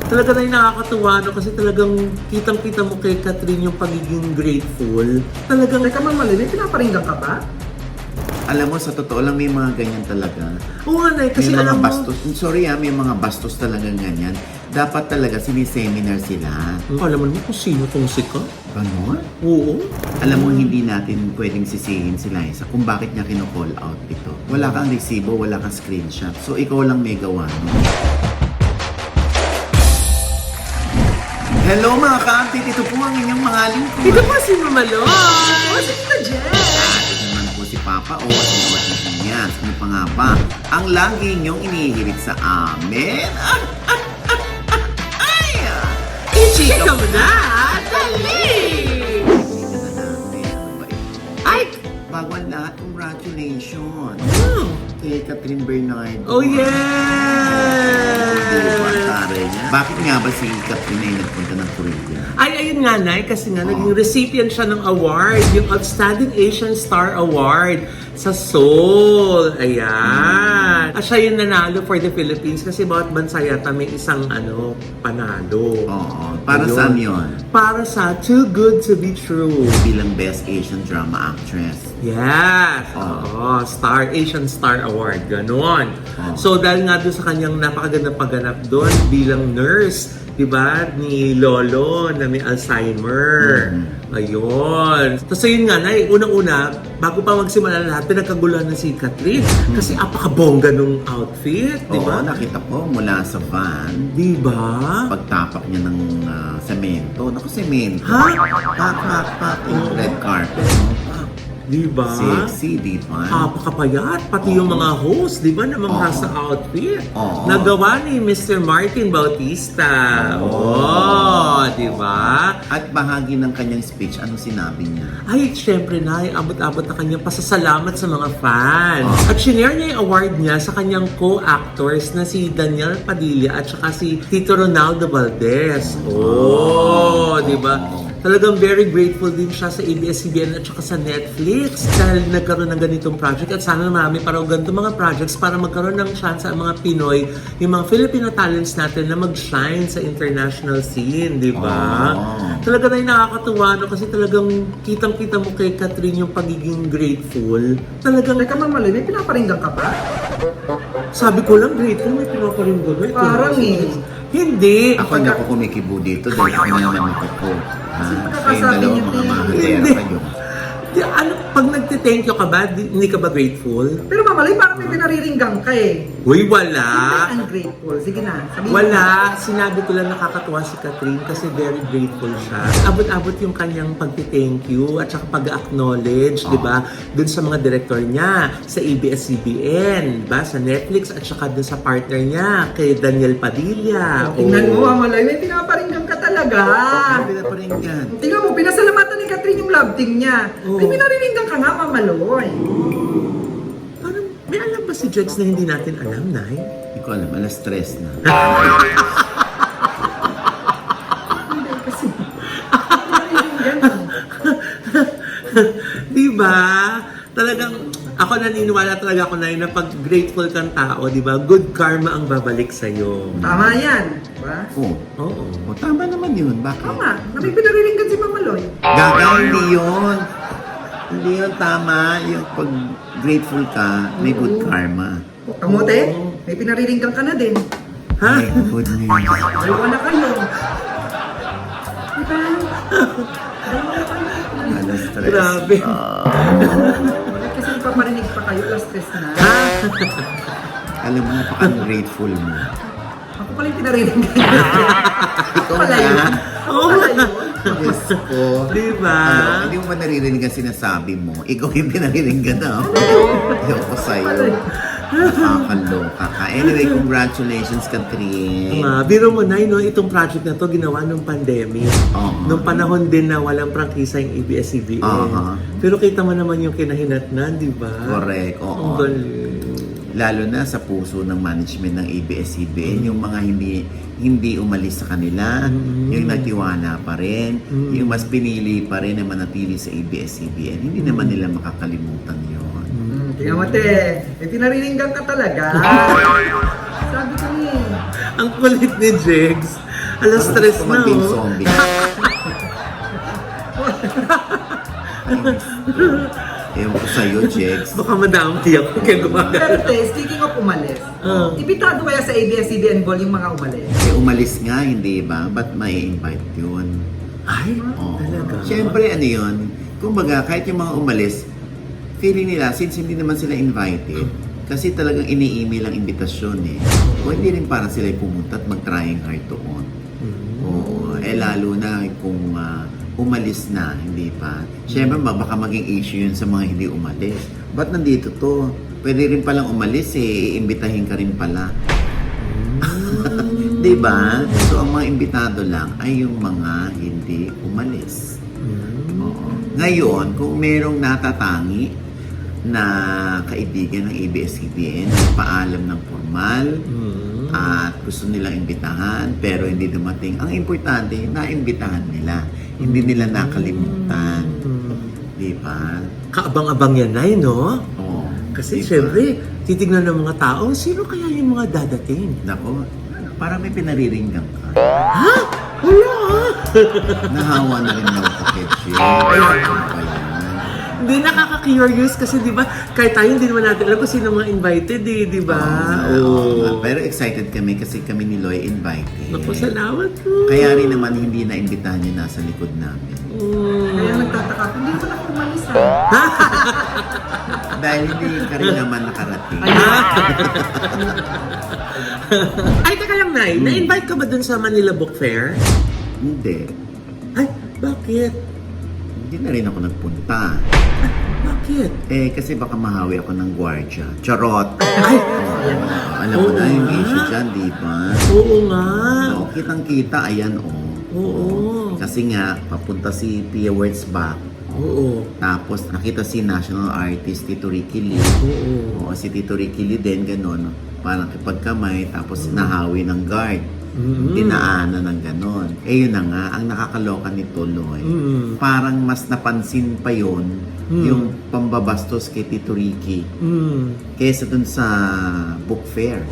Talaga na yung nakakatuwa, no? Kasi talagang kitang-kita mo kay Catherine yung pagiging grateful. Talagang... Teka, Ma'am Malay, may pinaparinggan ka ba? Alam mo, sa totoo lang, may mga ganyan talaga. Oo nga, Nay, kasi May mga alam mo... bastos. Sorry may mga bastos talagang ganyan. Dapat talaga siniseminar sila. Alam mo kung sino tong sika? Ano? Oo. Alam mo, hindi natin pwedeng sisihin si Liza kung bakit niya kino-call out ito. Wala kang resibo, wala kang screenshot. So, ikaw lang may gawa, no? Hello mga ka-update, ito po ang inyong mga lingkod. Ito po si Mama Lo. O, sige ka, Jen! Ito naman po si Papa o si Inyas. Ano pa nga ba? Ang lagi niyong inihirit sa amin. Ichika mo na! Dali! Hindi na namin. Ay! Bago ang lahat, congratulations. Hmm. Kay Catherine Bernardo. Oh, yes! Bakit nga ba si Catherine ay nagpunta ng Korea? Ay, ayun nga, Nay, kasi nga naging recipient siya ng award, yung Outstanding Asian Star Award sa Seoul. Ayan. At siya yung nanalo for the Philippines kasi bawat bansa yata may isang panalo. Oo. Para Ayun. saan yun? Para sa Too Good to Be True. Bilang Best Asian Drama Actress. Yes! Oh. Oo, Asian Star Award. Ganon. Oh. So, dahil nga doon sa kanyang napakagandang pagganap doon bilang nurse, di ba, ni Lolo na may Alzheimer. Ayun. Tapos ayun nga, Nay, unang-una, bago pa magsimula lahat, pinagkaguluhan na si Catherine. Kasi apakabongga nung outfit, di Oo, ba? nakita ko mula sa van. Di ba? Pagtapak niya ng semento. Naku, semento. Ha? Pak. Yung red carpet. No? Pak. Di ba? Sexy, di ba? Napakapayat, pati yung mga host, di ba, na mga sa outfit. Oo. Nagawa ni Mr. Martin Bautista. Di ba? At bahagi ng kanyang speech, ano sinabi niya? Ay, syempre na, abot-abot na kanyang pasasalamat sa mga fans. At shinare niya yung award niya sa kanyang co-actors na si Daniel Padilla at saka si Tito Ronaldo Valdez. Di ba? Talagang very grateful din siya sa ABS-CBN at saka sa Netflix dahil nagkaroon ng ganitong project at sana marami pa raw ganitong mga projects para magkaroon ng chance ang mga Pinoy, yung mga Filipino talents natin na mag-shine sa international scene, di ba? Talaga na yung nakakatuwa, no? Kasi talagang kitang-kita mo kay Catherine yung pagiging grateful. Talagang, Teka, Ma'am Malay, may pinaparinggan ka ba? sabi ko lang grateful, may pinaparinggan. Parang Hindi. Ako hindi ako kumikibo dito dahil ako naman ko. Kasi Kayong pagkakasabi dalawa niyo, mga Hindi. mahalera kayo. Pag nagte-thank you ka ba, hindi ka ba grateful? Pero Ma'am Malay, parang may pinariringgan ka eh. Uy, wala. Hindi ungrateful. Sige na, sabihin mo. Wala. Sinabi ko lang nakakatuwa si Catherine kasi very grateful siya. Abot-abot yung kanyang pag-thank you at saka pag-acknowledge, di ba? Dun sa mga director niya, sa ABS-CBN, ba? Sa Netflix at saka dun sa partner niya, kay Daniel Padilla. Tingnan mo, Ma'am Malay, may pinaparinggan ka talaga. Hindi na pa rin yan. Tingnan mo, pinasalamatan ni Catherine yung love team niya. May pinariringgan ka nga, Ma'am Maloy. Parang, may alam ba si Jex na hindi natin alam, Nay? Hindi ko alam, alas stress na. Hindi kasi. Pinariringgan. Di ba? Talagang, ako naniniwala talaga ako na pag grateful kang tao, di ba? Good karma ang babalik sa'yo. Tama yan. Diba? Oo. O, tama naman yun. Bakit? Tama. Na may pinariringgan si Ma'am Maloy. Gaga, hindi yun. Hindi yun tama. Yung pag grateful ka, may good karma. Kamote, may pinariringgan ka na din. Ha? May good news. Dalawa na kayo. Diba? Dalawa na kayo. Alas stress. Grabe. Bakit kasi paparinig pa kayo, last stress na. Alam mo, napaka-grateful mo. Ako pala yung pinariringgan. Ako pala yun. Ako pala yun. Yes ko. Di ba? Ano, hindi mo ba naririnig ang sinasabi mo? Ikaw yung pinaririnig na. Ayoko sa'yo. Nakakaloka ka. Anyway, congratulations, Catherine. Biro mo na, no, itong project na to ginawa nung pandemic. Nung panahon din na walang prangkisa yung ABS-CBN. Pero kita mo naman yung kinahinatnan, di ba? Correct, oo. Ang galing. Lalo na sa puso ng management ng ABS-CBN, yung mga hindi umalis sa kanila, yung nagtiwala pa rin, yung mas pinili pa rin na manatili sa ABS-CBN. Hindi naman nila makakalimutan yun. Tingnan mo, te. May pinariringgan ka talaga. Sabi ko ni. Ang kulit ni Jegs. Alas stress Gusto na, maging oh. zombie. Ewan ko sa'yo, Jex. Baka madampi ako kaya gumagano. Pero te, speaking of umalis, ibitado kaya sa ABS-CBN Ball yung mga umalis? Eh, umalis nga, hindi ba? Ba't may invite yun? Ay, Oo. talaga? Siyempre, ano yun? Kumbaga, kahit yung mga umalis, feeling nila, since hindi naman sila invited, kasi talagang ini-email ang imbitasyon eh. O hindi rin parang sila pumunta at mag-trying hard doon. Oo. Eh, lalo na kung umalis na, hindi pa. Siyempre, baka maging issue yun sa mga hindi umalis. Ba't nandito to? Pwede rin palang umalis eh, iimbitahin ka rin pala. Di ba? So, ang mga imbitado lang ay yung mga hindi umalis. Oo. Ngayon, kung merong natatangi na kaibigan ng ABS-CBN, paalam ng formal, at gusto nilang imbitahan, pero hindi dumating. Ang importante, naimbitahan nila. Hindi nila nakalimutan. Di ba? Kaabang-abang yan, Nay, no? Oo. Kasi Di ba? syempre, titignan ng mga tao, sino kaya yung mga dadating? Nako, parang may pinariringgan ka. Ha? Wala ha? Nahawa na rin ng paketsi. Ano ba yan? Hindi, nakaka-curious kasi di ba, kahit tayo hindi naman natin alam kung sino mga invited eh, di ba? Oo nga. Pero excited kami kasi kami ni Loy invited. Naku, salamat po. Kaya rin naman hindi na-imbitahan yung nasa likod namin. Kaya nagtataka, hindi ko na umalis ha. Dahil hindi ka rin naman nakarating. Ay, teka lang, Nay. Na-invite ka ba dun sa Manila Book Fair? Hindi. Ay, bakit? Hindi na rin ako nagpunta. Bakit? Eh, kasi baka mahawi ako ng gwardya. Charot! Ay, Alam mo na yung Oo nga. issue dyan, di ba? oo nga. Oo, kitang-kita, ayan, oh. Oo. Kasi nga, papunta si Pia Wurtzbach. Oo. Tapos, nakita si national artist Tito Ricky Lee. Oo. Oo, si Tito Ricky Lee din, gano'n. Parang kipagkamay, tapos nahawi ng guard. Dinaanan ng gano'n. Eh, yun na nga, ang nakakaloka nito, Loy. Parang mas napansin pa yon yung pambabastos kay Tito Ricky kesa dun sa book fair.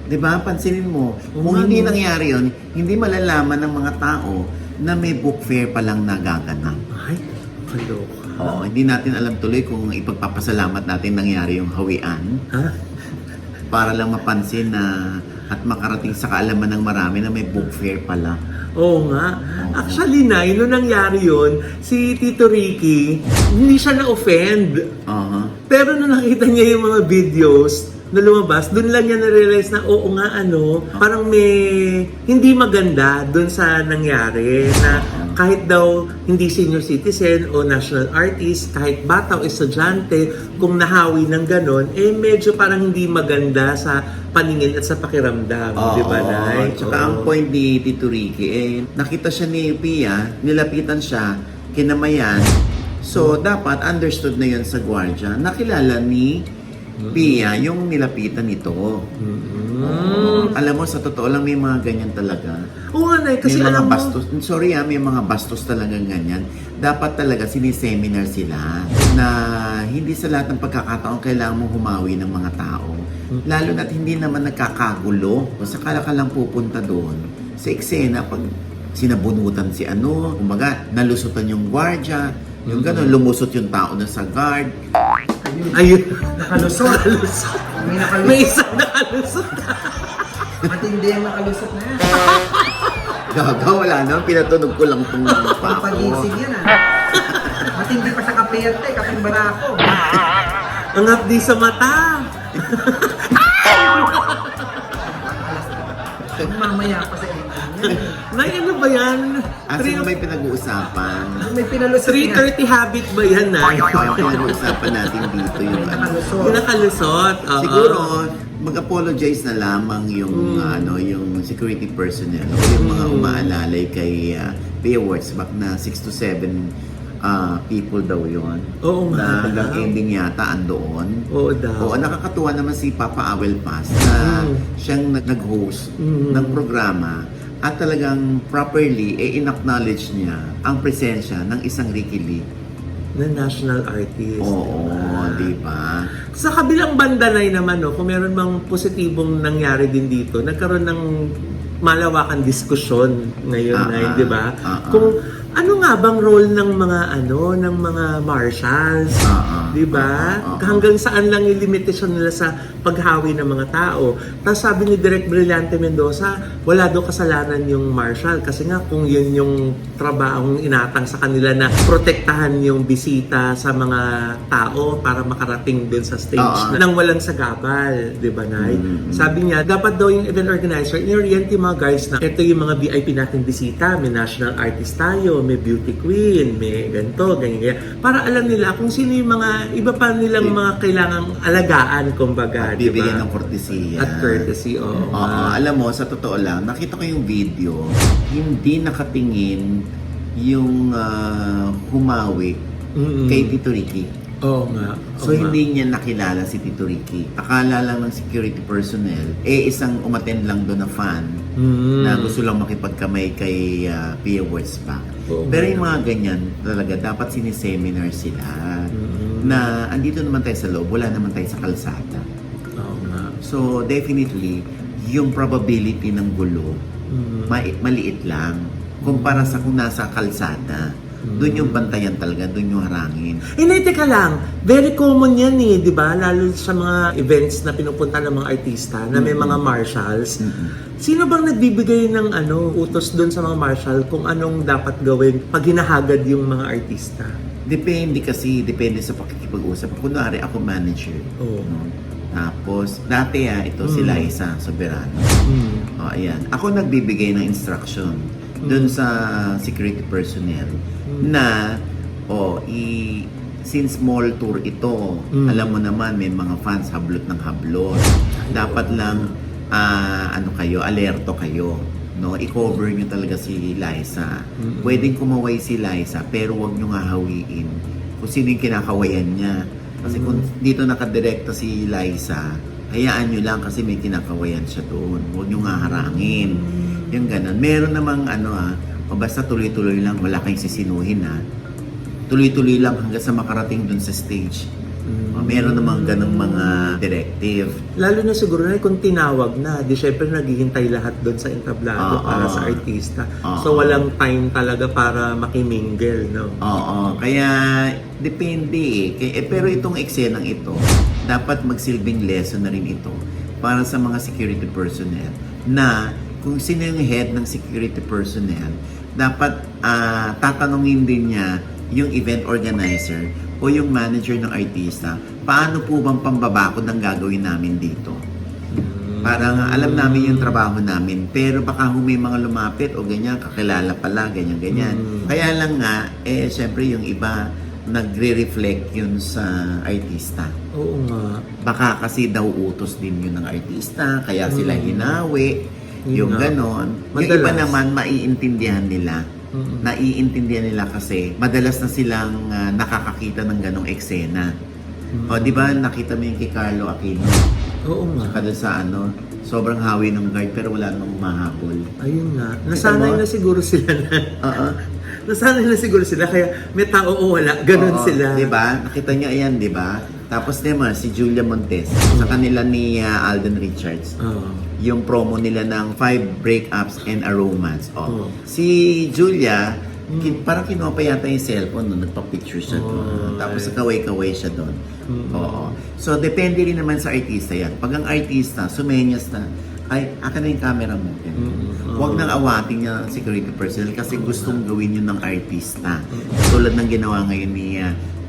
Diba? Pansinin mo, kung hindi nangyari yun, hindi malalaman ng mga tao na may book fair palang nagaganap. Ay, kaloka. Oo, hindi natin alam tuloy kung ipagpapasalamat natin nangyari yung hawian Ha? para lang mapansin na at makarating sa kaalaman ng marami na may book fair pala. Oo nga. Actually, Nay, nung nangyari yun, si Tito Ricky, hindi siya na-offend. Aha. Pero nung nakita niya yung mga videos na lumabas, doon lang niya na-realize na oo nga parang may hindi maganda doon sa nangyari na kahit daw hindi senior citizen o national artist, kahit bata o estudyante, kung nahawi ng ganon, eh medyo parang hindi maganda sa paningin at sa pakiramdam. Di ba, Nay? Tsaka ang point ni Tito Ricky, nakita siya ni Pia, nilapitan siya, kinamayan. So, dapat understood na yun sa gwardiya. Nakilala ni Pia yung nilapitan nito. Alam mo, sa totoo lang may mga ganyan talaga. Oo nga, Nay, kasi May mga alam mo, bastos, sorry may mga bastos talagang ganyan. Dapat talaga siniseminar sila na hindi sa lahat ng pagkakataon kailangan mong humawi ng mga tao. Lalo na't hindi naman nagkakagulo. Kung sakala ka lang pupunta doon, sa eksena, pag sinabunutan si kumbaga, nalusutan yung gwardya, yung gano'n, lumusot yung tao na sa guard. ayun. Nakalusot. Nakalusot. May nakalusot. May isang nakalusot. Matindi ang nakalusot na yan. Gaga, wala naman, pinatunog ko lang itong pa ako. Pag-isig yan Matindi pa sa kaperte, kaping barako. Ang hapdi sa mata. Mamaya pa sa inyo. Nay, ano ba yan? Sino may pinag-uusapan? May pinalusot niya. 3:30 habit ba yan, Nay? Yung pinag-uusapan natin dito yung Nakalusot. Yung nakalusot. oo. Siguro, mag-apologize na lamang yung yung security personnel o yung mga umaalalay kay Pia Wurtzbach na 6 to 7 people daw yun. Oo nga. Na hanggang ending yata andoon. Oo daw. Oo, nakakatuwa naman si Papa Awel Paz na siyang nag-host ng programa at talagang properly in-acknowledge niya ang presensya ng isang Ricky Lee. Na national artist. Oo, di ba? Sa kabilang banda na naman, kung meron mang positibong nangyari din dito, nagkaroon ng malawakan diskusyon ngayon, di ba? Kung ano nga bang role ng mga marshals? Di ba? Hanggang saan lang yung limitasyon nila sa paghawi ng mga tao. Tapos sabi ni Direk Brillante Mendoza, wala daw kasalanan yung marshal kasi nga kung yun yung trabahong inatang sa kanila na protektahan yung bisita sa mga tao para makarating din sa stage nang walang sagabal, di ba, Nay? Sabi niya, dapat daw yung event organizer i-orient yung mga guys na ito yung mga VIP nating bisita, may national artist tayo, may beauty queen, may ganito, ganyan. Para alam nila kung sino yung mga iba pa nilang mga kailangang alagaan, kumbaga, di Bibigyan ba? ng courtesy. At courtesy, oo. Alam mo, sa totoo lang, nakita ko yung video, hindi nakatingin yung humawi kay Tito Ricky. Oo nga. So, hindi niya nakilala si Tito Ricky. Akala lang ng security personnel, isang umattend lang doon na fan na gusto lang makipagkamay kay Pia Wurzbach. Pero yung mga ganyan, talaga, dapat siniseminar sila na andito naman tayo sa loob, wala naman tayo sa kalsada. Oo nga. So, definitely, yung probability ng gulo, maliit lang. Kumpara sa kung nasa kalsada. Doon yung bantayan talaga, doon yung harangin. Teka lang, very common yan di ba? Lalo sa mga events na pinupunta ng mga artista na may mga marshals. Sino bang nagbibigay ng utos doon sa mga marshal kung anong dapat gawin pag hinahagad yung mga artista? Depende sa pakikipag-usap. Kunwari, ako manager. No? Tapos, dati ito si Liza Soberano. Ayan. Ako nagbibigay ng instruction doon sa security personnel na since mall tour ito, alam mo naman may mga fans hablot ng hablot. Dapat lang alerto kayo, no? I-cover niyo talaga si Liza. Pwedeng kumaway si Liza pero wag niyo nga hawiin kung sino yung kinakawayan niya. Kasi kung dito nakadirekta si Liza, hayaan niyo lang kasi may kinakawayan siya doon. Huwag niyo nga harangin. Yung ganun. Meron namang basta tuloy-tuloy lang, wala kayong sisinuhin tuloy-tuloy lang hanggang sa makarating dun sa stage. Meron namang ganung mga directive. Lalo na siguro na kung tinawag na, di syempre naghihintay lahat doon sa entablado para sa artista. So walang time talaga para makimingle, no? Kaya depende pero itong eksenang ito, dapat magsilbing lesson na rin ito para sa mga security personnel na kung sino yung head ng security personnel, dapat tatanungin din niya yung event organizer o yung manager ng artista, paano po bang pambabakod ang gagawin namin dito? Parang alam namin yung trabaho namin, pero baka may mga lumapit o ganyan, kakilala pala, ganyan. Kaya lang nga, syempre yung iba, nagre-reflect yun sa artista. Oo nga. Baka kasi daw utos din yun ng artista, kaya sila hinawi, yung ganon. Yung iba naman, maiintindihan nila. Naiintindihan nila kasi madalas na silang nakakakita ng ganong eksena. Di ba nakita mo yung kay Carlo Aquino? Oo nga. Saka doon sa sobrang hawi ng guard pero wala namang mahabol. Ayun nga. Nasanay na siguro sila na. Nasanay na siguro sila kaya may tao o wala. Ganon sila. Di ba? Nakita niya yan, di ba? Tapos naman si Julia Montes sa kanila ni Alden Richards. Yung promo nila ng 5 breakups and a romance. Si Julia, parang kinuha pa yata yung cellphone nung nagpa-picture siya doon. Tapos kaway-kaway siya doon. So, depende rin naman sa artista yan. Pag ang artista, sumenyas na, ay, akin na yung camera mo. Huwag nang awatin niya ang security personnel kasi gustong gawin yun ng artista. Tulad ng ginawa ngayon ni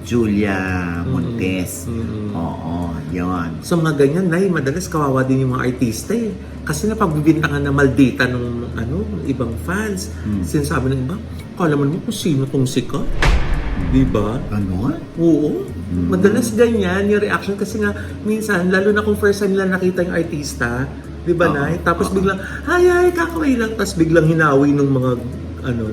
Julia Montes. Yun. So mga ganyan, madalas kawawa din yung mga artista Kasi napagbibintangan na maldita ng ibang fans. Sinasabi ng iba, kala mo naman kung sino tong sikat. Diba? Ano? Oo. Madalas ganyan yung reaction kasi nga minsan, lalo na kung first time nila nakita yung artista, diba Nay? Tapos biglang, ay, kakaway lang. Tapos biglang hinawi ng mga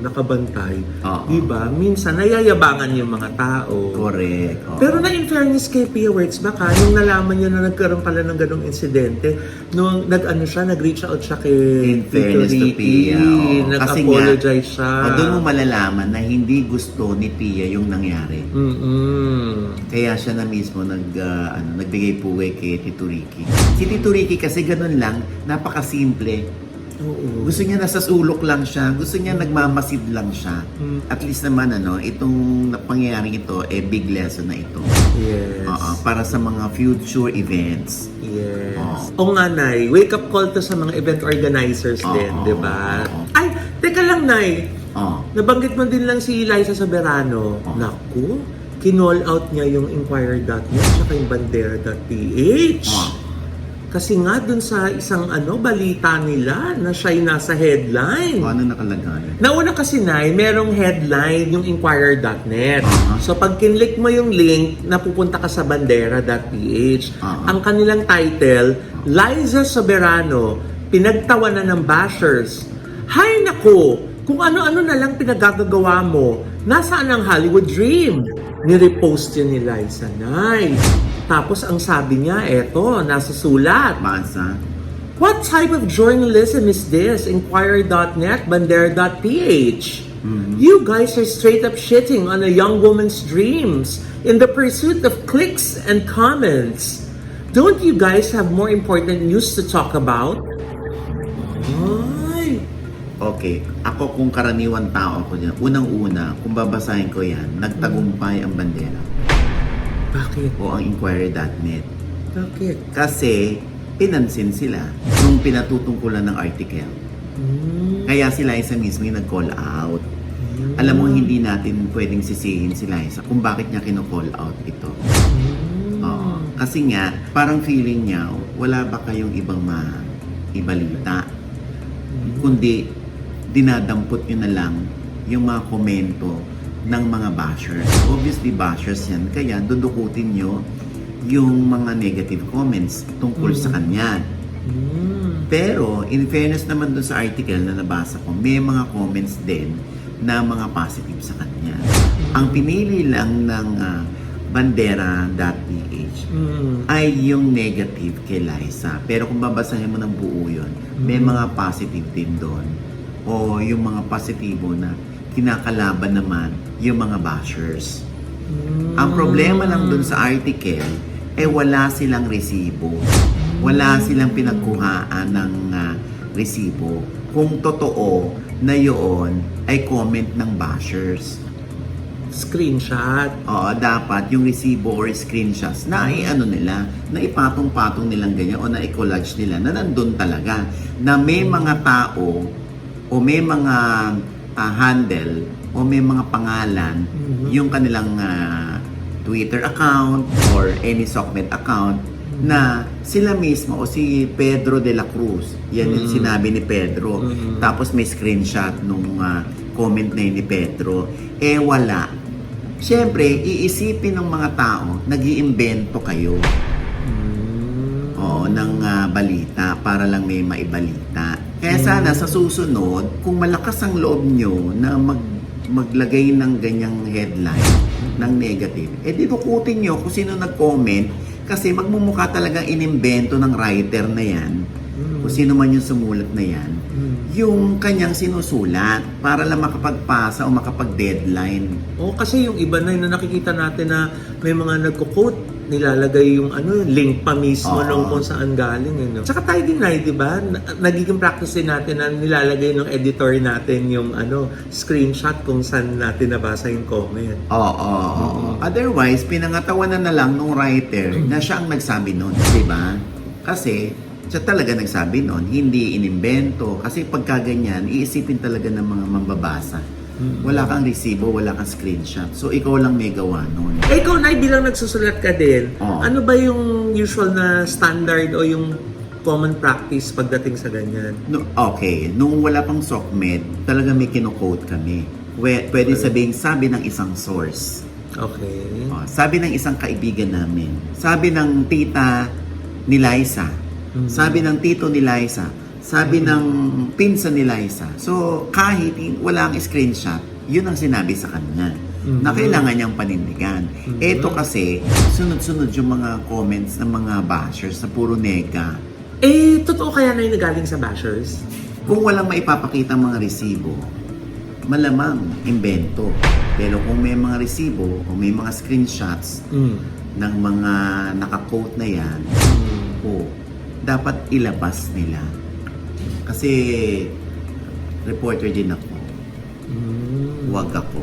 nakabantay. Diba? Minsan, nayayabangan yung mga tao. Correct. Pero na in fairness kay Pia Wurzbach, nung nalaman niya na nagkaroon pala ng ganong insidente, nung nag-reach out siya kay In fairness to Pia. Nag-apologize siya. Doon mo malalaman na hindi gusto ni Pia yung nangyari. Kaya siya na mismo nagbigay puwi kay Tito Ricky. Si Tito Ricky kasi ganun lang, napakasimple. Oo. Gusto niya nasa sulok lang siya. Gusto niya nagmamasid lang siya. At least naman, itong pangyayaring ito, big lesson na ito. Yes. Para sa mga future events. Yes. Oo. O nga, Nay, wake up call to sa mga event organizers din, Oo, di ba? oo. Ay, teka lang, Nay. Oh. Nabanggit mo din lang si Liza Soberano. Oo. Naku, kinall out niya yung Inquirer.net at yung Bandera.ph. Oh. Kasi nga dun sa isang balita nila na siya'y nasa headline. Ano nakalagay? Nauna kasi, Nay, merong headline yung Inquirer.net. Uh-huh. So pag kinlik mo yung link, napupunta ka sa Bandera.ph. Uh-huh. Ang kanilang title, Liza Soberano, pinagtawanan ng bashers. Hay nako, kung ano-ano na lang pinagagagawa mo, nasaan ang Hollywood dream? Nirepost yun ni Liza, Nay. Tapos ang sabi niya, eto, nasa sulat. Masa? What type of journalism is this? Inquirer.net, Bandera.ph. You guys are straight up shitting on a young woman's dreams in the pursuit of clicks and comments. Don't you guys have more important news to talk about? Ay. Okay, ako kung karaniwan tao ako dyan, unang-una, kung babasahin ko yan, nagtagumpay ang Bandera Bakit? o ang Inquirer.net. Bakit? Kasi pinansin sila nung pinatutungkulan ng article. Kaya si Liza mismo yung nag-call out. Alam mo, hindi natin pwedeng sisihin si Liza kung bakit niya kino-call out ito. Oo. Kasi nga, parang feeling niya, wala ba kayong ibang ibalita? Kundi, dinadampot nyo na lang yung mga komento ng mga bashers. Obviously, bashers yan. Kaya, dudukutin nyo yung mga negative comments tungkol sa kanya. Pero, in fairness naman dun sa article na nabasa ko, may mga comments din na mga positive sa kanya. Ang pinili lang ng Bandera.ph ay yung negative kay Liza. Pero kung babasahin mo ng buo yun, may mga positive din doon. O yung mga positibo na kinakalaban naman yung mga bashers. Ang problema lang dun sa article, wala silang resibo. Wala silang pinagkuhaan ng resibo. Kung totoo na yun ay comment ng bashers. Screenshot. Oo, dapat yung resibo or screenshots na nila, na ipatong-patong nilang ganyan o na i-collage nila na nandun talaga na may mga tao o may mga handle o may mga pangalan yung kanilang Twitter account or any Sokmed account na sila mismo o si Pedro de la Cruz. Yan yung sinabi ni Pedro. Tapos may screenshot nung comment na yun ni Pedro. Wala. Siyempre, iisipin ng mga tao, nag-iimbento kayo ng balita para lang may maibalita. Kaya sana sa susunod, kung malakas ang loob nyo na maglagay ng ganyang headline ng negative, didukutin nyo kung sino nag-comment kasi magmumukha talagang inimbento ng writer na yan kung sino man yung sumulat na yan yung kanyang sinusulat para lang makapagpasa o makapag-deadline. Kasi yung iba na yung nakikita natin na may mga nagko-quote, nilalagay yung link pa mismo nung kung saan galing. Saka tayo din na, di ba? Nagiging practice din natin na nilalagay ng editor natin yung screenshot kung saan natin nabasa yung comment. Otherwise, pinangatawanan na lang nung writer na siya ang nagsabi nun, di ba? Kasi siya talaga nagsabi nun, hindi inimbento. Kasi pagka ganyan, iisipin talaga ng mga mambabasa. Wala kang resibo, wala kang screenshot. So, ikaw lang may gawa nun. Ikaw, Nay, bilang nagsusulat ka din, Oo. ano ba yung usual na standard o yung common practice pagdating sa ganyan? Okay, nung wala pang Sokmed, talaga may kino-quote kami. Pwede sabihin, sabi ng isang source. Okay. Sabi ng isang kaibigan namin. Sabi ng tita ni Liza. Sabi ng tito ni Liza, sabi ng pinsan ni Liza. So, kahit walang screenshot, yun ang sinabi sa kanya na kailangan niyang panindigan. Ito kasi, sunod-sunod yung mga comments ng mga bashers na puro nega. Totoo kaya na yung nagaling sa bashers? Kung walang maipapakita mga resibo, malamang imbento. Pero kung may mga resibo o may mga screenshots ng mga naka-quote na yan, dapat ilabas nila. Kasi reporter din ako. Huwag ako.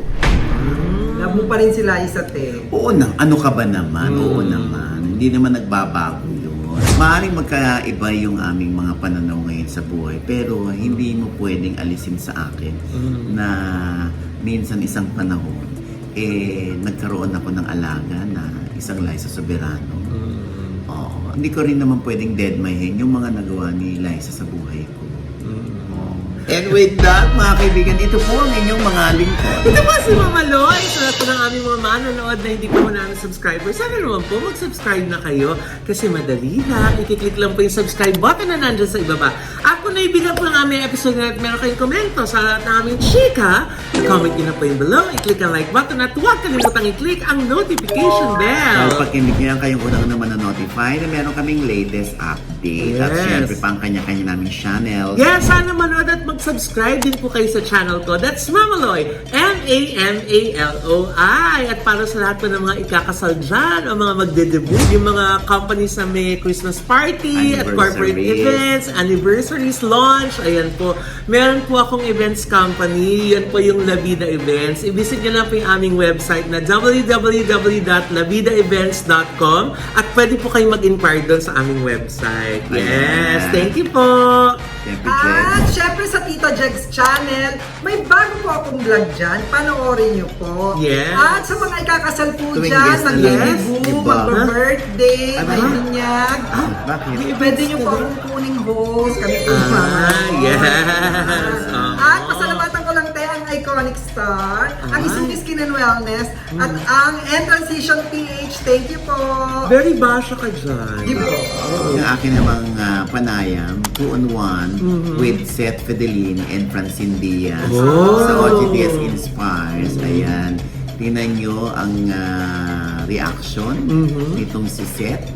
Love mo pa rin sila isa't eh. Oo na, ano ka ba naman? Oo naman. Hindi naman nagbabago yun. Maaaring magkaiba yung aming mga pananaw ngayon sa buhay, pero hindi mo pwedeng alisin sa akin na minsan isang panahon, nagkaroon ako ng alaga na isang Liza Soberano. Oo. Hindi ko rin naman pwedeng dead my hand yung mga nagawa ni Liza sa buhay ko. And with that, mga kaibigan, ito po ang inyong mga lingkod. Ito po si Mama Loy. Sa lahat po ng aming mga manonood na hindi pa po namin subscriber, sana naman po mag-subscribe na kayo kasi madali lang. I-click lang po yung subscribe button na nandyan sa ibaba. At kung naibigan po ang aming episode na meron kayong komento sa lahat ng aming chika, comment nyo na po yung below, i-click ang like button at huwag kalimutang i-click ang notification bell. Dahil pag hindi nyo yan, kayong unang naman na-notify na meron kaming latest update. At Yes. syempre pa ang kanya-kanya naming channel. Yes, sana manood at mag-subscribe din po kayo sa channel ko. That's Mamaloy, M-A-M-A-L-O-I. At para sa lahat po ng mga ikakasal dyan, o mga magde-debut, yung mga companies na may Christmas party at corporate Anniversaries. events, anniversaries, launch, ayan po. Meron po akong events company, yan po yung La Vida Events. I-visit nyo lang po yung aming website na www.lavidaevents.com at pwede po kayong mag-inquire doon sa aming website. Yes, Ayan. thank you po! Syempre, Jen. At syempre sa Tito Jegs channel, may bago po akong vlog dyan. Panoorin niyo po. Yes. At sa mga ikakasal po Tuwing dyan, guest na lang. mag-debut, Diba? mag-birthday, may binyag. Bakit? Pwede niyo po akong kuning host. Kami po Yes! At pasalamatan ko lang tayo ang Iconic Star, ang Isubi Skin and Wellness, at ang Transition PH. Thank you po. Very basha ka dyan. Di po. Yung akin namang panayam, 2-on-1 with Seth Fidelin and Francine Diaz Oh. sa OGTS Inspires. Ayan. Tingnan nyo ang reaction nitong si Seth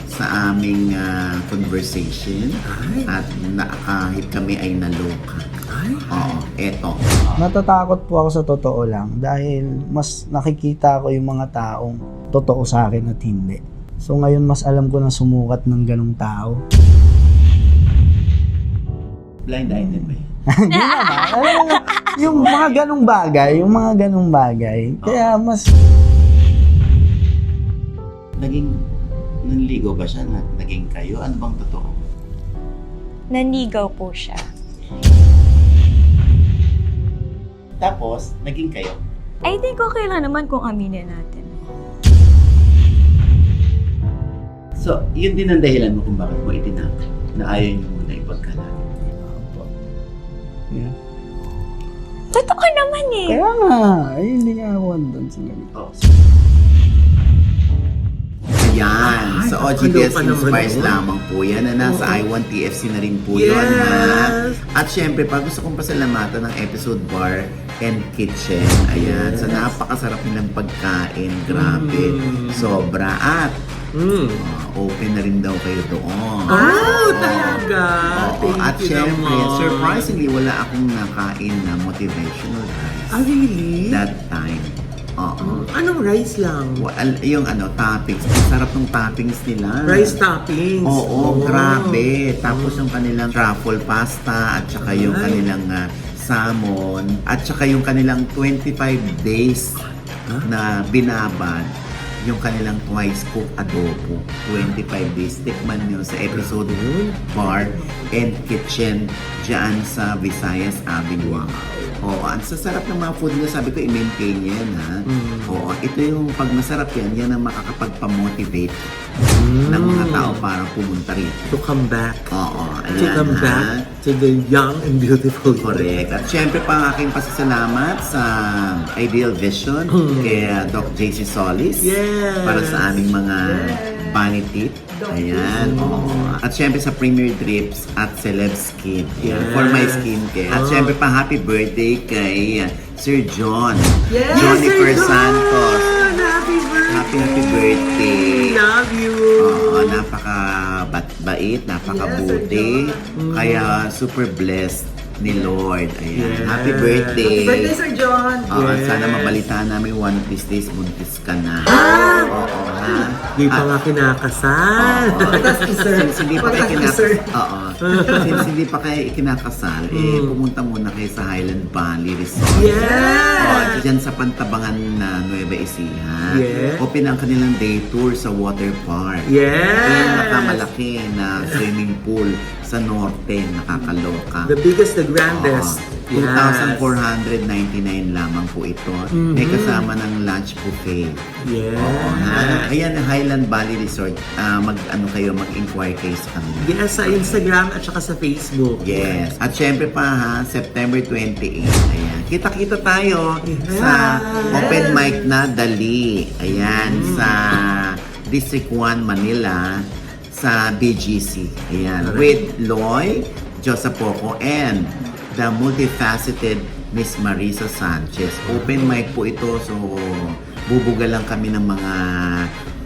sa aming conversation. Ay. At kahit kami ay naloka. Ay. Oo, eto. Natatakot po ako sa totoo lang dahil mas nakikita ko yung mga taong totoo sa akin at hindi. So ngayon mas alam ko na sumukat ng ganong tao. Blind-minded ba yun? Hindi naman. Alam mo, yung mga ganong bagay. Kaya mas Nanligo ba siya na naging kayo? Ano bang totoo? Nanigaw po siya. Tapos, naging kayo? I think okay lang naman kung aminin natin. So, yun din ang dahilan mo kung bakit mo itinakot na ayaw niyo muna ipagkalat. yeah. Totoo naman eh. Kaya nga, ay, hindi nga ako andun sa ganito. Oh. Ayan, Ay, sa OGTS nakakaloka naman Inspires yun. lamang po yan na nasa I1 TFC na rin po Yes. yun. Ha? At syempre, pag gusto kong pasalamatan ng episode bar and kitchen, ayan, sa napakasarap nilang pagkain, grabe, sobra. At open na rin daw kayo doon. Oh, talaga? Oo, Thank at you syempre, naman. surprisingly, wala akong nakain na motivational rice Ah, really? that time. Oo. Anong rice lang? Yung toppings. Ang sarap ng toppings nila. Rice toppings. Oo, grabe. Tapos yung kanilang truffle pasta at saka yung Ay. kanilang salmon at saka yung kanilang 25 days na binabad yung kanilang twice cook adobo. 25 days. Tikman nyo sa episode Bar and Kitchen dyan sa Visayas Avenue. Oo, ang sasarap ng mga food nila, sabi ko, i-maintain yan, ha? Oo, ito yung, pag masarap yan, yan ang makakapagpamotivate ng mga tao para pumunta rito. To come back. Oo, To ayan, come ha? back to the young and beautiful. Correct. At syempre pa ang aking pasasalamat sa Ideal Vision kay Doc JC Solis Yes. para sa aming mga bunny teeth. Ayan. Oo. At syempre sa Premier Drips at Celeb Skin. Yan, Yes. for my skincare. At syempre pa happy birthday kay Sir John. Yes, Jonifer Sir John! Santos. Happy birthday! Happy birthday. Love you! Oo, napaka-bait, napakabuti. Yes, Sir Kaya super blessed ni Lord. Ayan. Yes. Happy birthday. Happy birthday, Sir John. Oo, Yes. sana mabalitaan namin one of these days, buntis ka na. Oo, Di pa nga kinakasal. Tapos kisser. Since hindi pa kayo Kisser. Oo. Since hindi pa kayo ikinakasal, pumunta muna kayo sa Highland Valley Resort. Yes! Diyan sa Pantabangan na Nueva Ecija. Yes. Open ang kanilang day tour sa water park. Yes! Pinakamalaki na swimming pool sa norte, nakakaloka. The biggest, the grandest. Oo. 2,499 lamang po ito. May kasama ng lunch buffet. Yes. Oo, ha? Ayan, Highland Valley Resort. Mag-inquire kayo sa kanila. Yes, sa Instagram at saka sa Facebook. Yes. At syempre pa ha, September 28. Ayan. Kita-kita tayo sa open mic na Dali. Ayan, sa District 1 Manila, sa BGC. Ayan. With Loy, Josapoco, and the multifaceted Miss Marisa Sanchez. Open mic po ito, so bubuga lang kami ng mga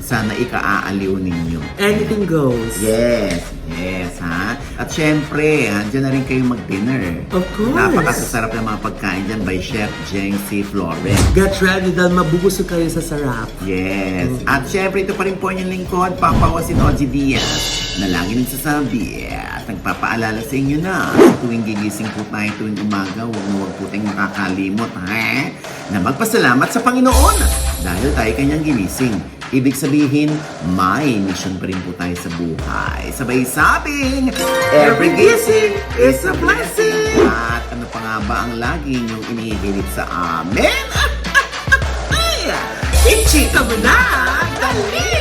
sana ikaaaliw ninyo. Anything goes. Yes, yes, ha? At syempre, dyan na rin kayo mag-dinner. Of course. Napakasasarap ng mga pagkain dyan by Chef Jeng C. Flores. Get ready dahil mabubusog kayo sa sarap. Yes. At syempre, ito pa rin po yung lingkod, Papa Osin Oji Diaz, na lagi nagsasabi at nagpapaalala sa inyo na sa tuwing gigising po tayo tuwing umaga, huwag po tayong makakalimot, ha? Na magpasalamat sa Panginoon dahil tayo kanyang ginising. Ibig sabihin, may mission pa rin po tayo sa buhay. Sabay sabing, every gising is a blessing! At ano pa nga ba ang lagi niyong inihihilit sa amin? Ichika mo na! Dali!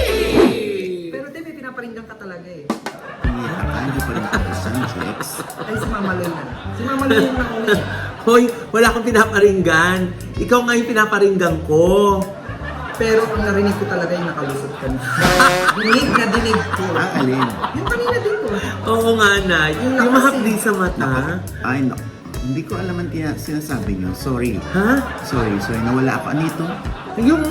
Pero di, may pinaparinggan ka talaga eh. Hindi pa rin tapos ang checks. Ay, si Mama Lynn na. Si Mama Lynn na ulit. Hoy, wala akong pinaparinggan. Ikaw nga yung pinaparinggan ko. Pero ang narinig ko talaga yung nakalusot ka na. Dinig na dinig ko. Alin? Yung kanina din ko. Oo nga, Nay. Yung mahapdi sa mata. Ay, no. Hindi ko alam ang sinasabi niyo. Sorry. Ha? Sorry. Nawala ako. Ano ito? Yung...